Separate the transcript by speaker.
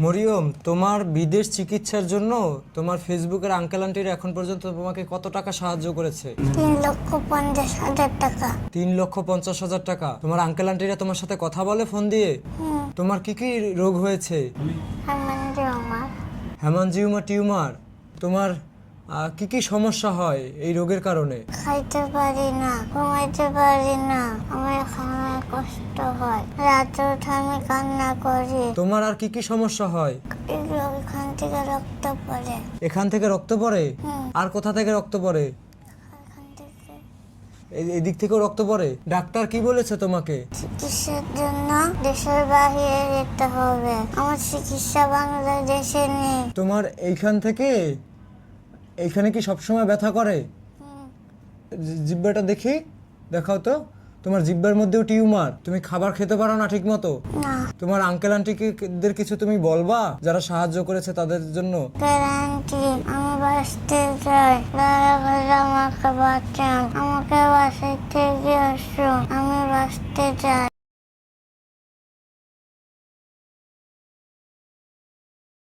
Speaker 1: মরিয়ম, তোমার বিদেশ চিকিৎসার জন্য তোমার ফেসবুকের আঙ্কেল আন্টিরা এখন পর্যন্ত তোমাকে কত টাকা সাহায্য করেছে?
Speaker 2: 3,50,000 টাকা।
Speaker 1: 3,50,000 টাকা। তোমার আঙ্কেল আন্টিরা তোমার সাথে কথা বলে ফোন দিয়ে? তোমার কি কি রোগ হয়েছে? হেমানজিওমা টিউমার। তোমার কি কি সমস্যা হয় এই রোগের কারণে?
Speaker 2: খাইতে পারি না, ঘুমাইতে পারি না, আমার খাওয়ার কষ্ট হয়, রাতে উঠে আমি কান্না করি।
Speaker 1: তোমার আর কি কি সমস্যা হয়?
Speaker 2: এখান থেকে রক্ত পড়ে।
Speaker 1: এখান থেকে রক্ত পড়ে? আর কোথা থেকে রক্ত পড়ে?
Speaker 2: এখান থেকে।
Speaker 1: এদিক থেকেও রক্ত পড়ে? ডাক্তার কি বলেছে তোমাকে?
Speaker 2: চিকিৎসার জন্য দেশের বাইরে যেতে হবে, আমার চিকিৎসা বাংলাদেশে নেই।
Speaker 1: তোমার এইখানে কি সবসময় ব্যথা করে? জিহ্বাটা দেখি, দেখাও তো। তোমার জিহ্বার মধ্যেও টিউমার। তুমি খাবার খেতে পারো না ঠিক মতো?
Speaker 2: না।
Speaker 1: তোমার আঙ্কেল আন্টিদের কিছু তুমি বলবা যারা সাহায্য করেছে তাদের জন্য?
Speaker 2: আন্টি, আমি বাঁচতে চাই, দয়া করে আমাকে বাঁচান, আমাকে বাসায় থেকে আসুন, আমি বাঁচতে চাই।